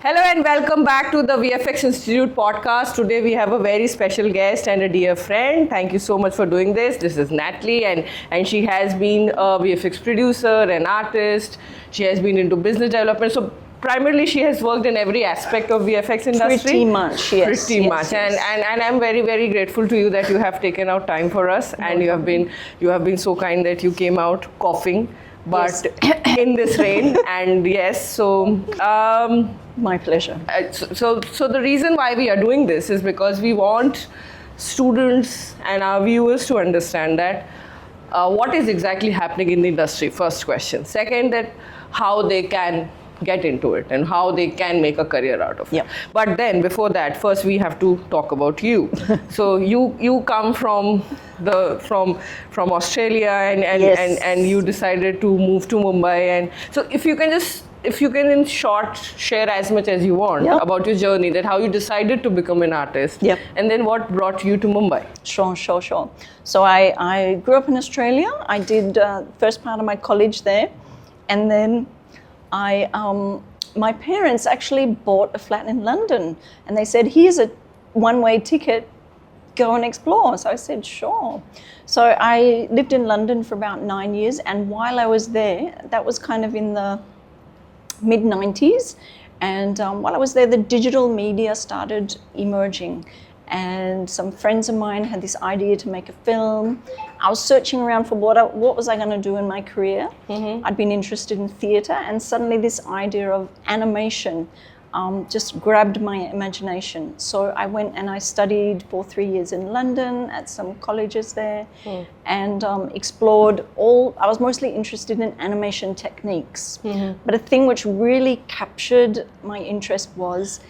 Hello and welcome back to the VFX Institute Podcast. Today we have a very special guest and a dear friend. Thank you so much for doing this. This is Natalie and she has been a VFX producer, an artist. She has been into business development. So primarily she has worked in every aspect of VFX industry. Pretty much, yes. Pretty much. And I'm very, very grateful to you that you have taken out time for us and you have been so kind that you came out coughing. But yes. In this rain, and yes, so my pleasure. So the reason why we are doing this is because we want students and our viewers to understand that what is exactly happening in the industry. First question. Second, that how they can get into it and how they can make a career out of it. Yep. But then before that, first we have to talk about you. So you come from Australia and Yes. and you decided to move to Mumbai, and so if you can in short share as much as you want Yep. about your journey, that how you decided to become an artist. Yep. And then what brought you to Mumbai. Sure. So I grew up in Australia. I did first part of my college there, and then my parents actually bought a flat in London, and they said, "Here's a one-way ticket, go and explore." So I said, "Sure." So I lived in London for about 9 years, and while I was there, that was kind of in the mid-90s, and while I was there, the digital media started emerging. And some friends of mine had this idea to make a film. I was searching around for what was I going to do in my career. Mm-hmm. I'd been interested in theatre, and suddenly this idea of animation just grabbed my imagination. So I went and I studied for 3 years in London at some colleges there, and explored I was mostly interested in animation techniques. Mm-hmm. But a thing which really captured my interest was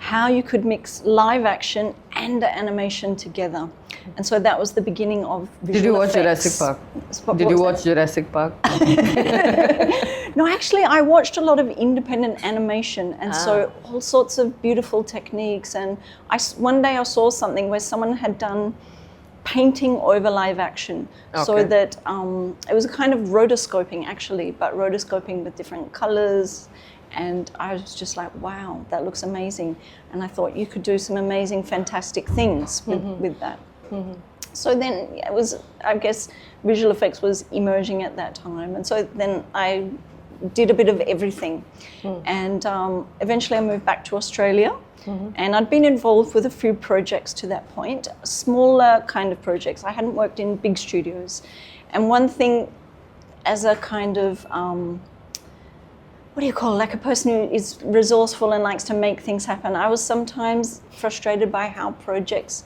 how you could mix live action and animation together. And so that was the beginning of visual Did you watch effects. Jurassic Park? Did you watch Jurassic Park? No, actually, I watched a lot of independent animation, and so all sorts of beautiful techniques. And one day I saw something where someone had done painting over live action, so that it was a kind of rotoscoping actually, but rotoscoping with different colors. And I was just like, wow, that looks amazing. And I thought you could do some amazing, fantastic things with that. Mm-hmm. So then it was, I guess, visual effects was emerging at that time. And so then I did a bit of everything. And eventually I moved back to Australia. And I'd been involved with a few projects to that point, smaller kind of projects. I hadn't worked in big studios. And one thing, as a kind of what do you call, like a person who is resourceful and likes to make things happen, I was sometimes frustrated by how projects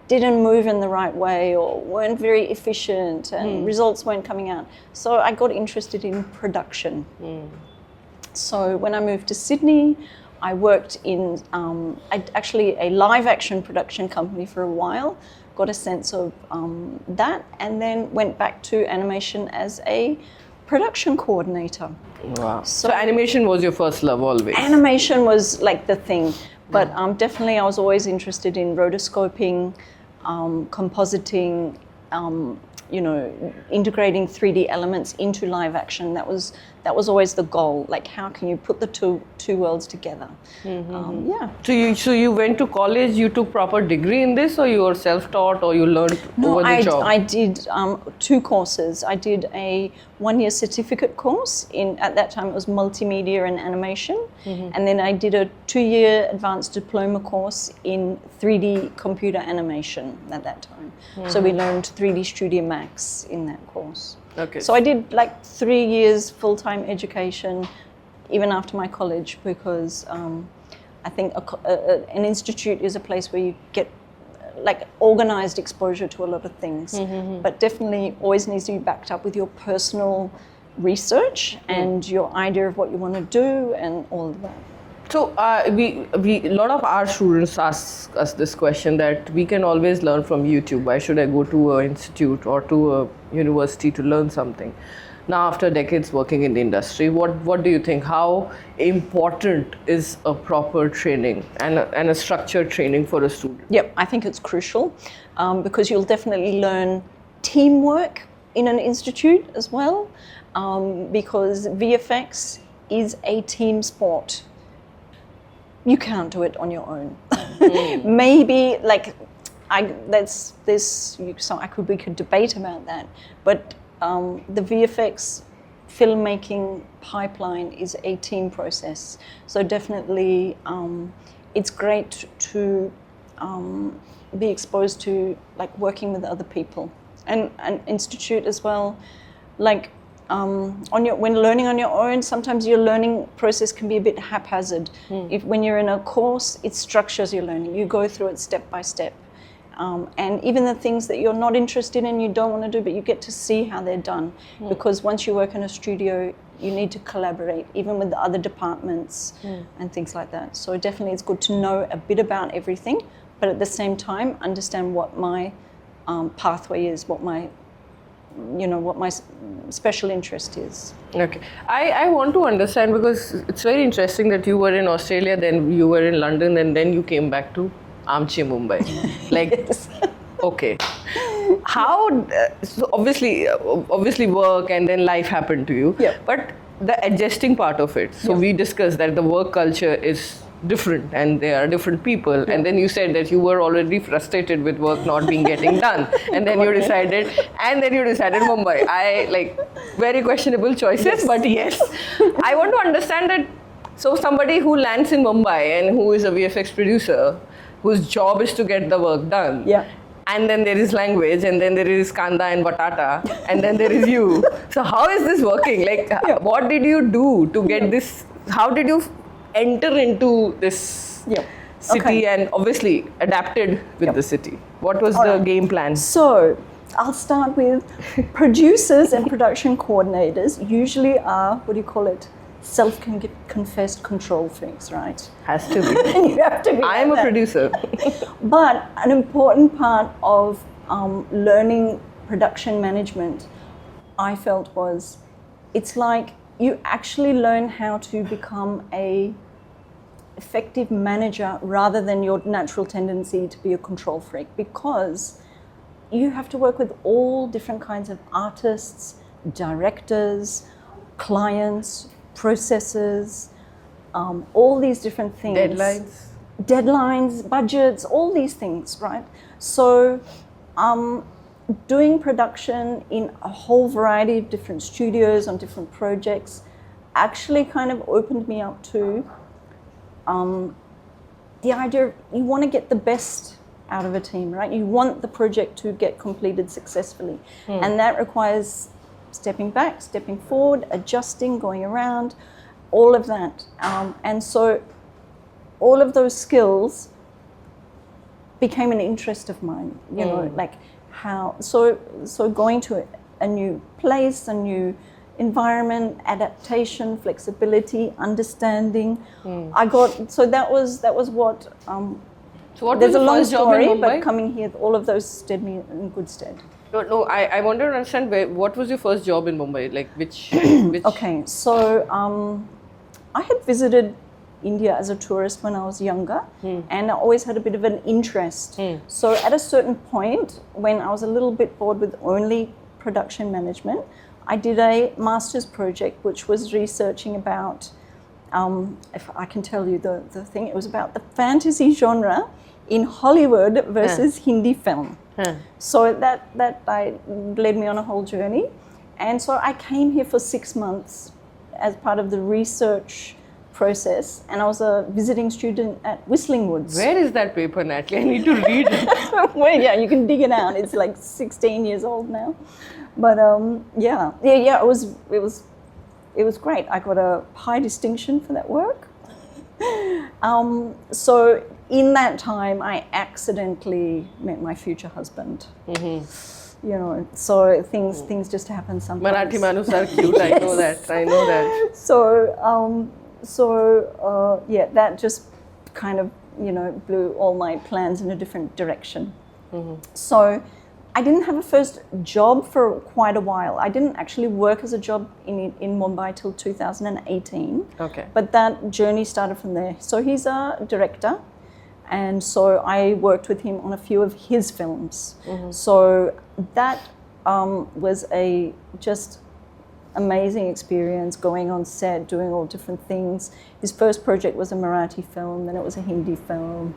didn't move in the right way or weren't very efficient and results weren't coming out. So I got interested in production. So when I moved to Sydney, I worked in actually a live action production company for a while, got a sense of that, and then went back to animation as a production coordinator. Wow. So animation was your first love always? Animation was like the thing, but definitely I was always interested in rotoscoping, compositing, integrating 3D elements into live action. That was always the goal. Like, how can you put the two worlds together? So you went to college, you took proper degree in this, or you were self-taught, or you learned over the job? I did 2 courses. I did a 1-year certificate course at that time it was multimedia and animation, and then I did a 2-year advanced diploma course in 3D computer animation at that time. So we learned 3D Studio Max in that course. Okay. So I did like 3 years full-time education even after my college, because I think an institute is a place where you get like organized exposure to a lot of things, but definitely always needs to be backed up with your personal research and your idea of what you want to do and all of that. So we a lot of our students ask us this question, that we can always learn from YouTube. Why should I go to an institute or to a university to learn something? Now, after decades working in the industry, what do you think? How important is a proper training and a structured training for a student? Yep, I think it's crucial because you'll definitely learn teamwork in an institute as well, because VFX is a team sport. you can't do it on your own. Maybe like we could debate about that, but the VFX filmmaking pipeline is a team process. So definitely, it's great to be exposed to like working with other people, and an institute as well. Like when learning on your own, sometimes your learning process can be a bit haphazard. When you're in a course, it structures your learning. You go through it step by step. And even the things that you're not interested in, you don't want to do, but you get to see how they're done. Because once you work in a studio, you need to collaborate, even with the other departments and things like that. So definitely it's good to know a bit about everything, but at the same time, understand what my pathway is, what my special interest is. Okay. I want to understand, because it's very interesting that you were in Australia, then you were in London, and then you came back to Amchi, Mumbai. Like, Yes. okay. How, so obviously work and then life happened to you. Yeah. But the adjusting part of it. So we discussed that the work culture is different and there are different people. And then you said that you were already frustrated with work not being getting done. And then you decided Mumbai. Very questionable choices, but yes. I want to understand that. So somebody who lands in Mumbai and who is a VFX producer, whose job is to get the work done. Yeah. And then there is language, and then there is kanda and batata, and then there is you. So how is this working? Like, what did you do to get this? How did you enter into this city and obviously adapted with the city? What was the game plan? So I'll start with producers and production coordinators usually are, self-confessed control freaks, right? Has to be. You have to be. I am a producer. But an important part of learning production management, I felt, was it's like you actually learn how to become a effective manager rather than your natural tendency to be a control freak, because you have to work with all different kinds of artists, directors, clients, processes, all these different things. Deadlines, budgets, all these things, right? So doing production in a whole variety of different studios on different projects actually kind of opened me up to the idea of you want to get the best out of a team, right? You want the project to get completed successfully. And that requires stepping back, stepping forward, adjusting, going around, all of that. And so all of those skills became an interest of mine, you know, like how, so going to a new place, a new environment, adaptation, flexibility, understanding. That was what, so what there's was a the long first job story, in Mumbai? but coming here, all of those stood me in good stead. No, I want to understand what was your first job in Mumbai? Like which? Okay, so I had visited India as a tourist when I was younger, and I always had a bit of an interest. So at a certain point, when I was a little bit bored with only production management, I did a master's project which was researching about, if I can tell you the thing, it was about the fantasy genre in Hollywood versus Hindi film. So that led me on a whole journey. And so I came here for 6 months as part of the research process, and I was a visiting student at Whistling Woods. Where is that paper, Natalie? I need to read it. Well, yeah, you can dig it out. It's like 16 years old now. But it was great. I got a high distinction for that work. So in that time, I accidentally met my future husband. You know, so things just happen sometimes. Marathi manus are cute. I know that. I know that. So that just kind of, you know, blew all my plans in a different direction. So I didn't have a first job for quite a while. I didn't actually work as a job in Mumbai till 2018. Okay. But that journey started from there. So he's a director, and so I worked with him on a few of his films. So that was just amazing experience going on set, doing all different things. His first project was a Marathi film, then it was a Hindi film.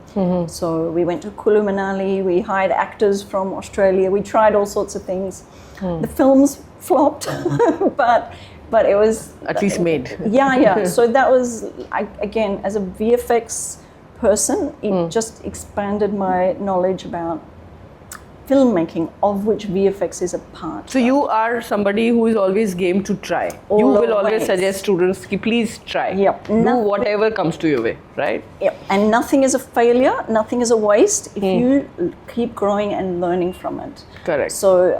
So we went to Kulu Manali, we hired actors from Australia, we tried all sorts of things. The films flopped, but it was... At least made. Yeah. So that was, again, as a VFX person, it just expanded my knowledge about filmmaking, of which VFX is a part. So you are somebody who is always game to try. You will always suggest students, please try. Yep. Do whatever comes to your way, right? Yep. And nothing is a failure, nothing is a waste if you keep growing and learning from it. Correct. So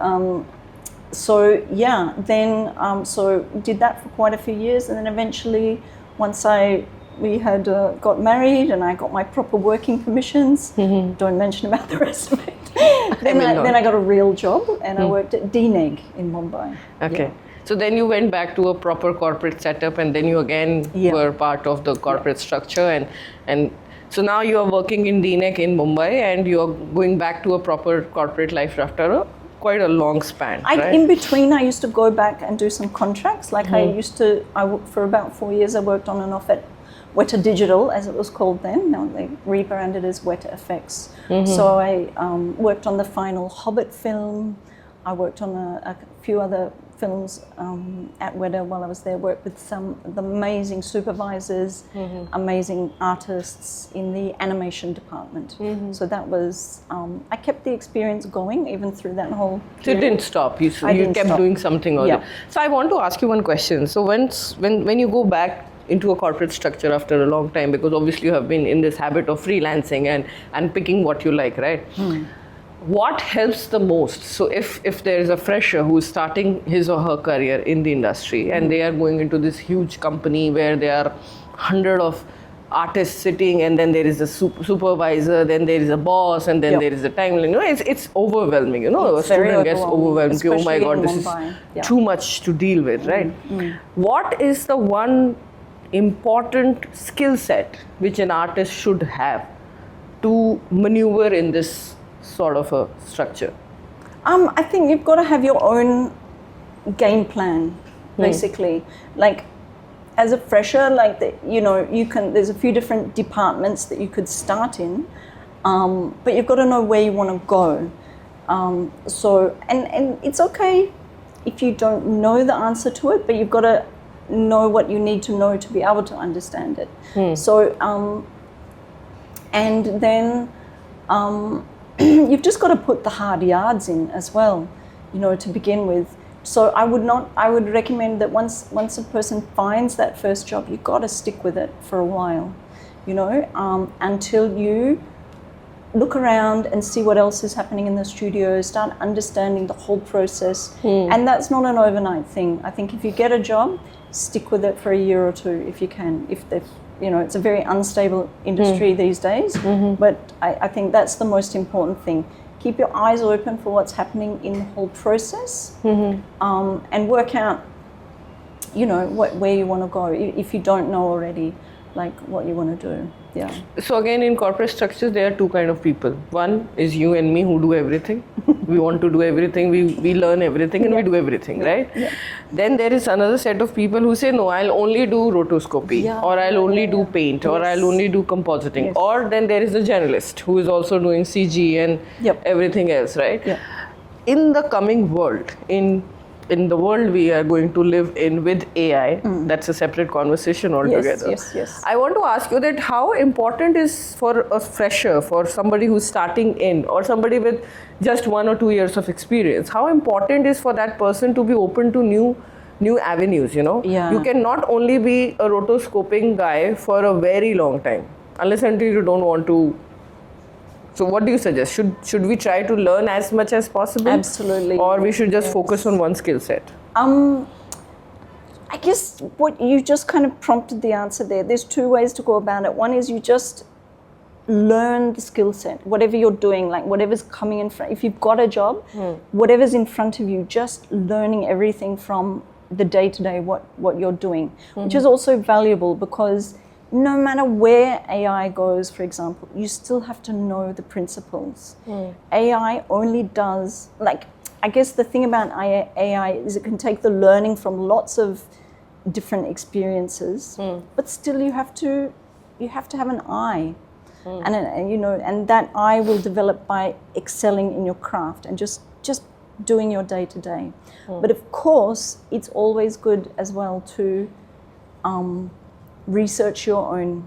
did that for quite a few years, and then eventually, once we had got married and I got my proper working permissions, don't mention about the rest of it. Then I got a real job, and I worked at DNEG in Mumbai. Okay. Yeah. So then you went back to a proper corporate setup, and then you again were part of the corporate structure, and so now you are working in DNEG in Mumbai, and you are going back to a proper corporate life after quite a long span. Right? In between, I used to go back and do some contracts. Like for about 4 years, I worked on and off at Weta Digital, as it was called then. Now they rebranded as Weta FX. So I worked on the final Hobbit film. I worked on a few other films at Weta while I was there. Worked with some of the amazing supervisors, amazing artists in the animation department. So that was, I kept the experience going even through that whole period. So you didn't stop, you kept doing something or other. So I want to ask you one question. So when you go back into a corporate structure after a long time, because obviously you have been in this habit of freelancing and picking what you like, right? What helps the most? So if there is a fresher who is starting his or her career in the industry and they are going into this huge company where there are 100 of artists sitting, and then there is a supervisor, then there is a boss, and then there is a timeline. It's overwhelming. A student gets overwhelmed. Oh my God, this is too much to deal with, right? What is the one important skill set which an artist should have to maneuver in this sort of a structure? I think you've got to have your own game plan, basically. Like, as a fresher, there's a few different departments that you could start in, but you've got to know where you want to go. And it's okay if you don't know the answer to it, but you've got to know what you need to know to be able to understand it. And then you've just got to put the hard yards in as well, to begin with. So I would recommend that once a person finds that first job, you've got to stick with it for a while, until you look around and see what else is happening in the studio, start understanding the whole process. And that's not an overnight thing. I think if you get a job, stick with it for a year or two if you can. It's a very unstable industry these days, but I think that's the most important thing. Keep your eyes open for what's happening in the whole process, and work out, where you want to go if you don't know already, like what you want to do. Yeah. So again, in corporate structures, there are two kind of people. One is you and me who do everything. We want to do everything. We learn everything and we do everything, right? Yeah. Then there is another set of people who say, no, I'll only do rotoscopy, or I'll only do paint, or I'll only do compositing. Or then there is a generalist who is also doing CG and everything else, right? Yeah. In the coming world, in the world we are going to live in with AI, that's a separate conversation altogether. Yes. I want to ask you that how important is for a fresher, for somebody who's starting in, or somebody with just 1 or 2 years of experience, how important is for that person to be open to new avenues, Yeah. You can not only be a rotoscoping guy for a very long time, unless until you don't want to. So what do you suggest? Should we try to learn as much as possible? Absolutely. Or we should just focus on one skill set? I guess what you just kind of prompted the answer there. There's two ways to go about it. One is you just learn the skill set, whatever you're doing, like whatever's coming in front. If you've got a job, whatever's in front of you, just learning everything from the day-to-day, what you're doing, which is also valuable because no matter where AI goes, for example, you still have to know the principles. AI only does, I guess the thing about AI is it can take the learning from lots of different experiences, but still you have to have an eye, and that eye will develop by excelling in your craft and just doing your day to day. But of course, it's always good as well to research your own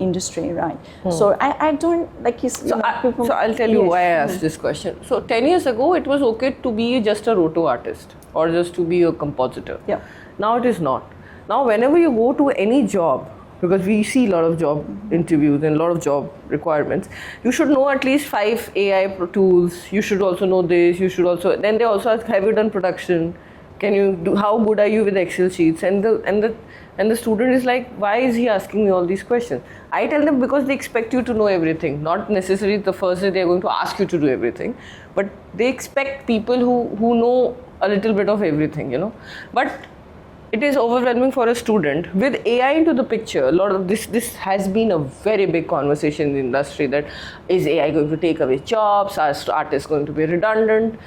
industry, right? So I don't like you. So I'll tell you why I asked this question. So 10 years ago, it was okay to be just a roto artist or just to be a compositor. Yeah. Now it is not. Now whenever you go to any job, because we see a lot of job interviews and a lot of job requirements, you should know at least 5 AI tools. You should also know this. You should also. Then they also ask, have you done production? Can you do? How good are you with Excel sheets? And the student is like, why is he asking me all these questions? I tell them because they expect you to know everything. Not necessarily the first day they are going to ask you to do everything, but they expect people who know a little bit of everything, But it is overwhelming for a student. With AI into the picture, a lot of this has been a very big conversation in the industry, that is AI going to take away jobs? Are artists going to be redundant?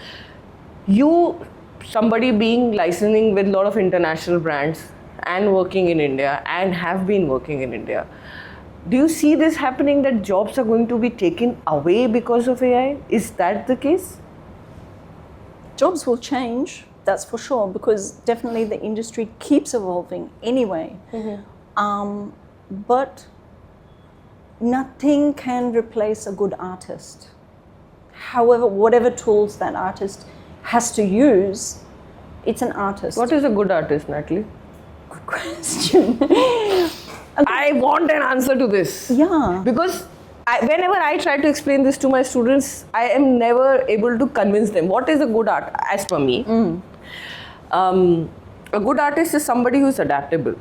Somebody being licensing with a lot of international brands and working in India and have been working in India, do you see this happening, that jobs are going to be taken away because of AI? Is that the case? Jobs will change, that's for sure, because definitely the industry keeps evolving anyway. But nothing can replace a good artist. However, whatever tools that artist has to use, it's an artist. What is a good artist, Natalie? Good question. I want an answer to this. Yeah. Because whenever I try to explain this to my students, I am never able to convince them. What is a good art? As per me, a good artist is somebody who is adaptable.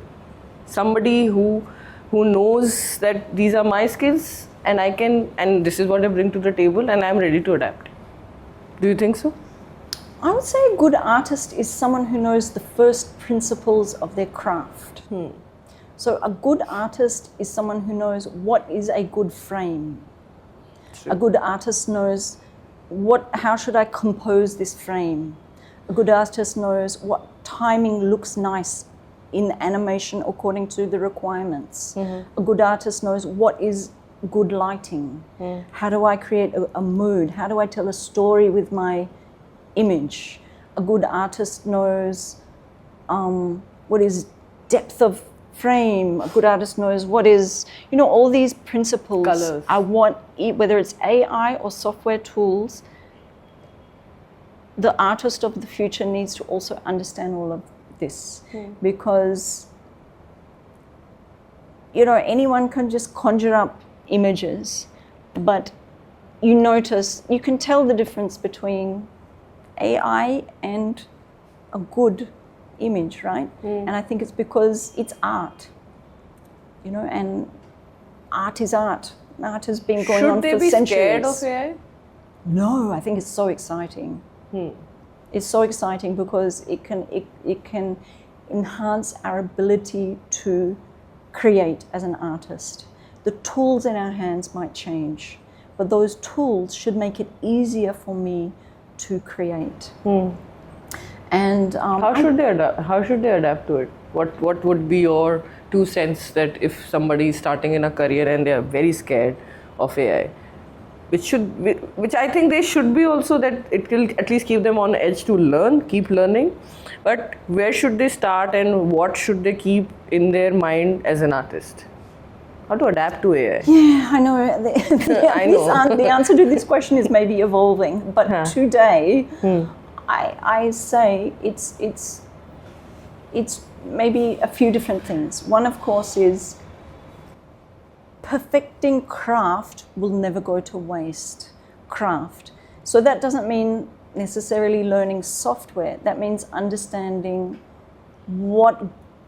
Somebody who knows that these are my skills and this is what I bring to the table and I am ready to adapt. Do you think so? I would say a good artist is someone who knows the first principles of their craft. So a good artist is someone who knows what is a good frame. True. A good artist knows how should I compose this frame. A good artist knows what timing looks nice in animation according to the requirements. A good artist knows what is good lighting. How do I create a mood? How do I tell a story with my image? A good artist knows what is depth of frame. A good artist knows what is, all these principles. Colors. Whether it's AI or software tools, the artist of the future needs to also understand all of this, because anyone can just conjure up images, but you can tell the difference between AI and a good image, right? And I think it's because it's art, and art is art. Art has been going on for centuries. Should they be scared of AI? No, I think it's so exciting. It's so exciting because it can enhance our ability to create as an artist. The tools in our hands might change, but those tools should make it easier for me to create. And how should they adapt to it? What would be your 2 cents that if somebody is starting in a career and they are very scared of AI, which I think they should be also, that it will at least keep them on edge to keep learning. But where should they start and what should they keep in their mind as an artist? How to adapt to AI? Yeah, I know. The answer to this question is maybe evolving, but today, I say it's maybe a few different things. One, of course, is perfecting craft will never go to waste. Craft. So that doesn't mean necessarily learning software. That means understanding what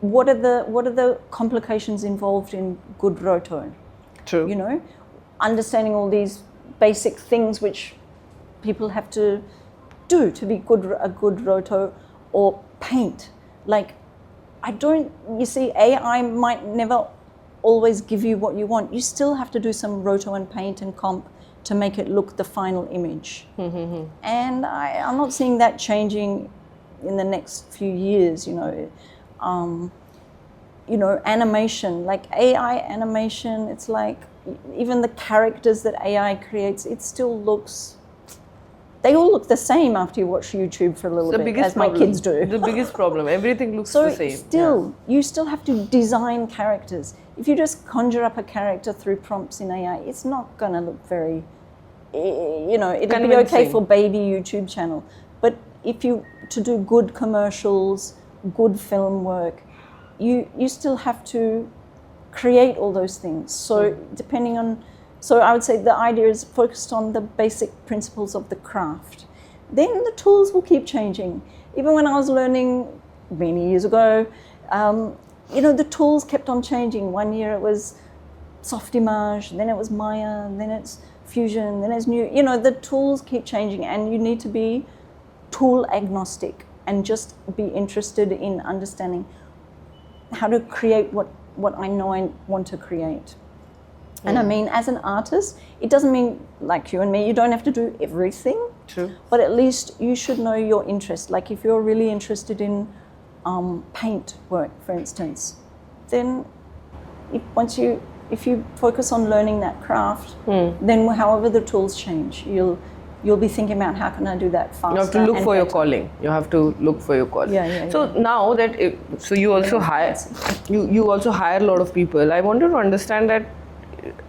are the complications involved in good roto. True. Understanding all these basic things which people have to do to be a good roto, or paint. AI might never always give you what you want. You still have to do some roto and paint and comp to make it look the final image. And I'm not seeing that changing in the next few years, animation, like AI animation, it's like even the characters that AI creates, it still looks, they all look the same after you watch YouTube for a little bit, as my kids do. The biggest problem, everything looks so the same. Still, you still have to design characters. If you just conjure up a character through prompts in AI, it's not going to look very, it'll be okay for baby YouTube channel. But if you, to do good commercials, good film work, you still have to create all those things. So so I would say the idea is focused on the basic principles of the craft. Then the tools will keep changing. Even when I was learning many years ago, the tools kept on changing. One year it was Softimage, then it was Maya, then it's Fusion, then it's new. The tools keep changing, and you need to be tool agnostic and just be interested in understanding how to create what I know I want to create. And I mean, as an artist, it doesn't mean, like you and me, you don't have to do everything. True. But at least you should know your interest. Like if you're really interested in paint work, for instance, then if you focus on learning that craft, then however the tools change, you'll be thinking about how can I do that faster. You have to look for your calling. You have to look for your calling. So now that you also you also hire a lot of people. I wanted to understand that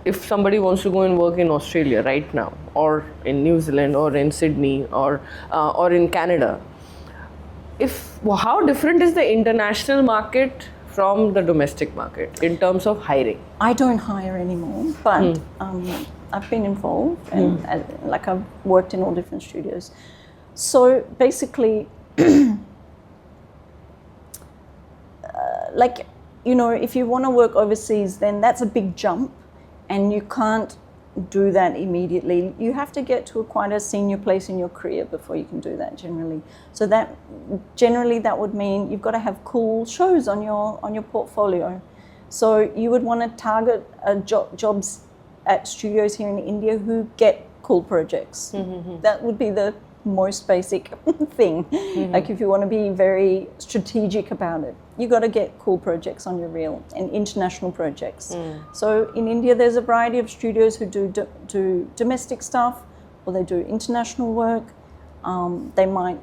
if somebody wants to go and work in Australia right now, or in New Zealand, or in Sydney, or in Canada, how different is the international market from the domestic market in terms of hiring? I don't hire anymore, but I've been involved and I've worked in all different studios. So basically, if you want to work overseas, then that's a big jump, and you can't do that immediately. You have to get to quite a senior place in your career before you can do that generally. So that would mean you've got to have cool shows on your portfolio. So you would want to target jobs at studios here in India who get cool projects. That would be the most basic thing. Like if you want to be very strategic about it, you got to get cool projects on your reel and international projects. So in India, there's a variety of studios who do domestic stuff, or they do international work.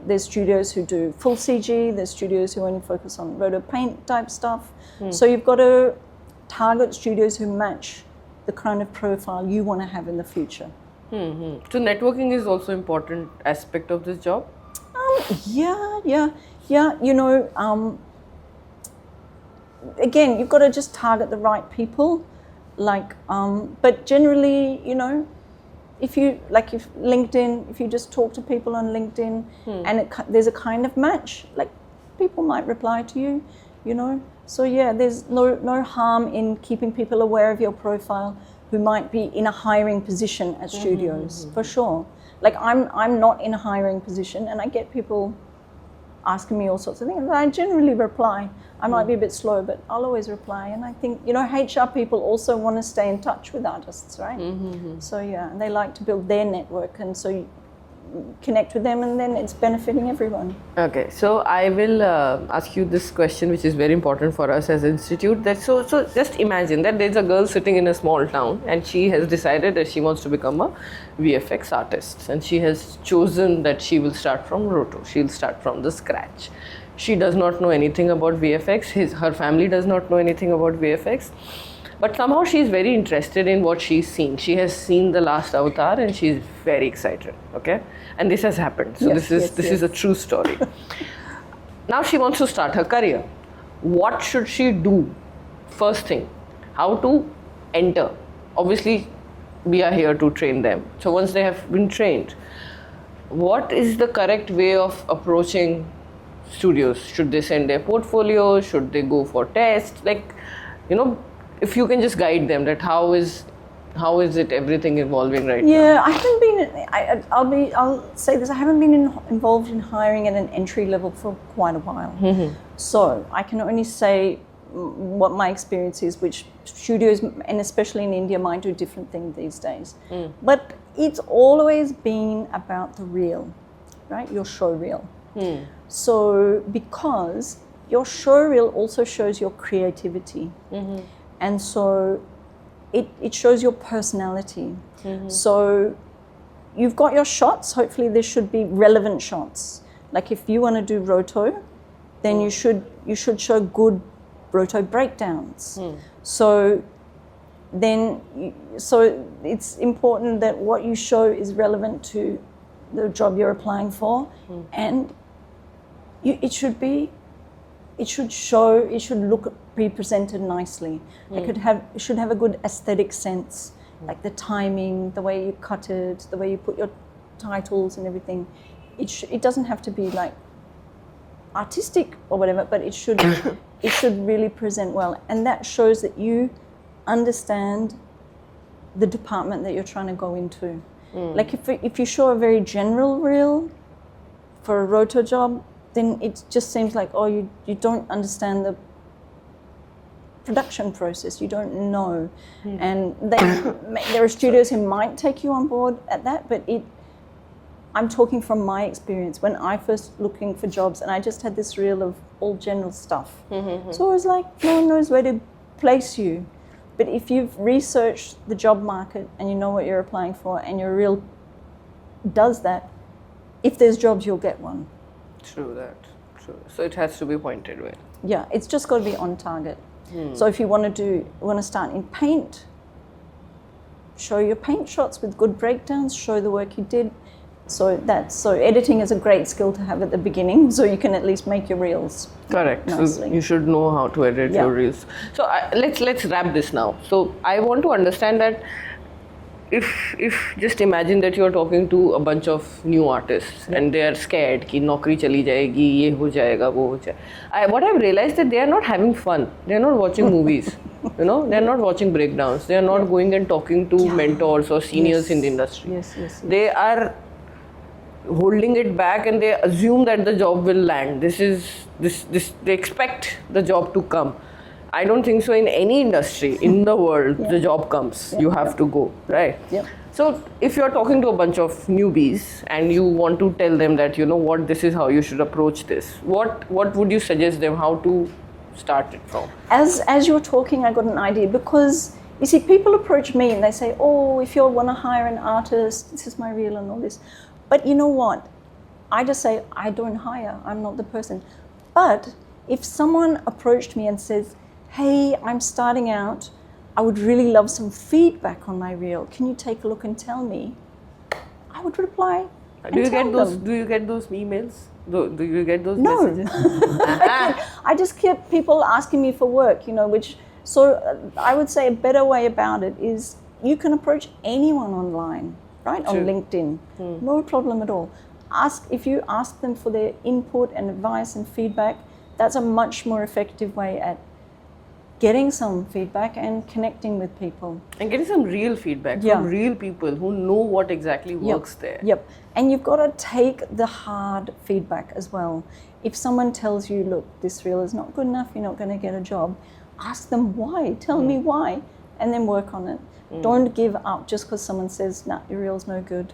There's studios who do full CG. There's studios who only focus on roto paint type stuff. So you've got to target studios who match the kind of profile you want to have in the future. So networking is also an important aspect of this job? Yeah. Again, you've got to just target the right people. But generally, if LinkedIn, if you just talk to people on LinkedIn and there's a kind of match, like people might reply to you, So yeah, there's no harm in keeping people aware of your profile who might be in a hiring position at studios, for sure. Like I'm not in a hiring position, and I get people asking me all sorts of things, and I generally reply. I might be a bit slow, but I'll always reply. And I think, HR people also want to stay in touch with artists, right? So yeah, and they like to build their network, and so you connect with them, and then it's benefiting everyone. Okay, so I will ask you this question, which is very important for us as an institute. That so just imagine that there's a girl sitting in a small town, and she has decided that she wants to become a VFX artist, and she has chosen that she will start from roto. She'll start from the scratch. She does not know anything about VFX. Her family does not know anything about VFX. But somehow she's very interested in what she's seen. She has seen the last Avatar, and she's very excited. Okay, and this has happened. So this is a true story. Now she wants to start her career. What should she do? First thing, how to enter? Obviously, we are here to train them. So once they have been trained, what is the correct way of approaching studios? Should they send their portfolio? Should they go for tests? If you can just guide them, that how is it everything evolving right now? Yeah, I haven't been. I'll say this. I haven't been involved in hiring at an entry level for quite a while. So I can only say what my experience is, which studios, and especially in India, might do different things these days. But it's always been about the reel, right? Your show reel. So because your show reel also shows your creativity. And so it shows your personality. So you've got your shots. Hopefully there should be relevant shots. Like if you want to do roto, then you should show good roto breakdowns. So it's important that what you show is relevant to the job you're applying for, and it should be presented nicely. It should have a good aesthetic sense, like the timing, the way you cut it, the way you put your titles and everything. It doesn't have to be like artistic or whatever, but it should really present well, and that shows that you understand the department that you're trying to go into. Like if you show a very general reel for a roto job, then it just seems like, oh, you don't understand the production process, you don't know. And there are studios who might take you on board at that, but I'm talking from my experience when I first looking for jobs, and I just had this reel of all general stuff. So I was like, no one knows where to place you. But if you've researched the job market and you know what you're applying for, and your reel does that, if there's jobs, you'll get one. True. So it has to be pointed well. Yeah, it's just got to be on target. So if you want to start in paint, show your paint shots with good breakdowns, show the work you did. So editing is a great skill to have at the beginning, so you can at least make your reels. Correct. Nicely. So you should know how to edit your reels. So let's wrap this now. So I want to understand that if just imagine that you're talking to a bunch of new artists and they are scared कि नौकरी चली जाएगी, ये हो जाएगा, वो हो जाएगा. What I've realized that they are not having fun. They are not watching movies. They are not watching breakdowns. They are not going and talking to mentors or seniors in the industry. Yes. They are holding it back, and they assume that the job will land. They expect the job to come. I don't think so in any industry in the world. The job comes, you have to go, right? So if you're talking to a bunch of newbies and you want to tell them that, this is how you should approach this, what would you suggest them how to start it from? As you're talking, I got an idea, because you see, people approach me and they say, oh, if you want to hire an artist, this is my reel and all this. But you know what? I just say, I don't hire. I'm not the person. But if someone approached me and says, hey, I'm starting out, I would really love some feedback on my reel. Can you take a look and tell me? I would reply. Do you get those emails? Do you get those messages? I just kept people asking me for work, I would say a better way about it is you can approach anyone online, right? True. On LinkedIn. No problem at all. If you ask them for their input and advice and feedback, that's a much more effective way at getting some feedback and connecting with people. And getting some real feedback from real people who know what exactly works there. Yep. And you've got to take the hard feedback as well. If someone tells you, look, this reel is not good enough, you're not going to get a job, ask them why. Tell me why. And then work on it. Don't give up just because someone says, nah, your reel's no good.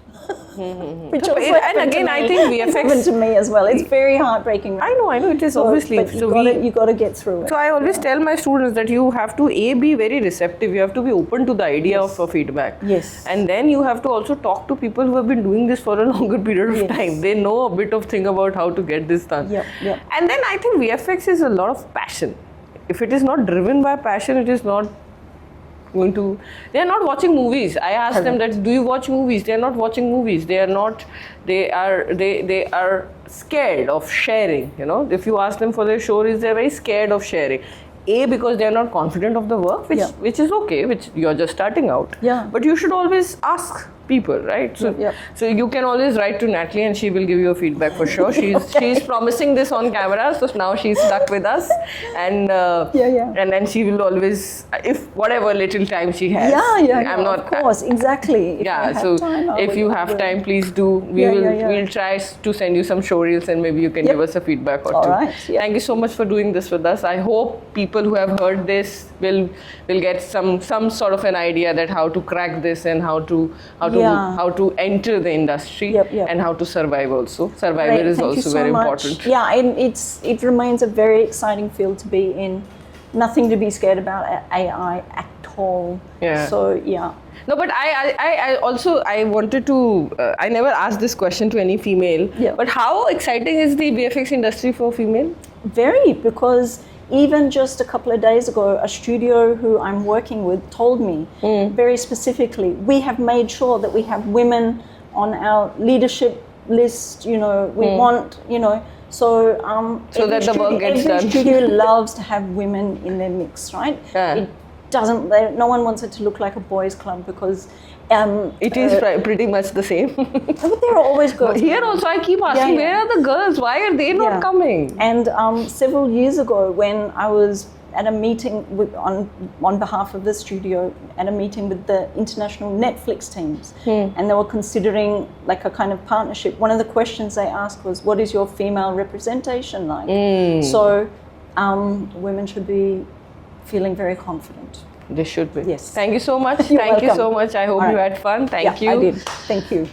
Which also and again, I think VFX happened to me as well. It's very heartbreaking. I know, it is obviously. But you got to get through it. So I always tell my students that you have to be very receptive. You have to be open to the idea of feedback. Yes. And then you have to also talk to people who have been doing this for a longer period of time. They know a bit of thing about how to get this done. Yep. And then I think VFX is a lot of passion. If it is not driven by passion, it is not going to. They are not watching movies. I asked them that, do you watch movies? They are not watching movies. They are scared of sharing. If you ask them for their show, they're very scared of sharing. Because they are not confident of the work, which is okay, which you're just starting out. Yeah. But you should always ask people, right? So, Yep. so you can always write to Natalie and she will give you a feedback for sure. She's promising this on camera, so now she's stuck with us, and and then she will always, if whatever little time she has. I'm not. Of course, exactly. If you have time, please do. We'll try to send you some showreels and maybe you can give us a feedback or two. Right, Thank you so much for doing this with us. I hope people who have heard this will get some sort of an idea that how to crack this and how to enter the industry and how to survive also. Survival is also very important. Yeah, and it remains a very exciting field to be in. Nothing to be scared about AI at all. Yeah. So yeah. No, but I also wanted to. I never asked this question to any female. Yeah. But how exciting is the VFX industry for female? Very, because even just a couple of days ago, a studio who I'm working with told me very specifically, we have made sure that we have women on our leadership list. You know, we want, you know. So that the work gets done. Every studio loves to have women in their mix, right? Yeah. It doesn't. No one wants it to look like a boys' club because it is pretty much the same. but there are always girls. But here also, I keep asking, where are the girls? Why are they not coming? And several years ago, when I was at a meeting on behalf of the studio, at a meeting with the international Netflix teams, and they were considering like a kind of partnership. One of the questions they asked was, what is your female representation like? So women should be feeling very confident. They should be. Yes. Thank you so much. You're Thank you welcome. so much. I hope you had fun. Thank you. I did. Thank you.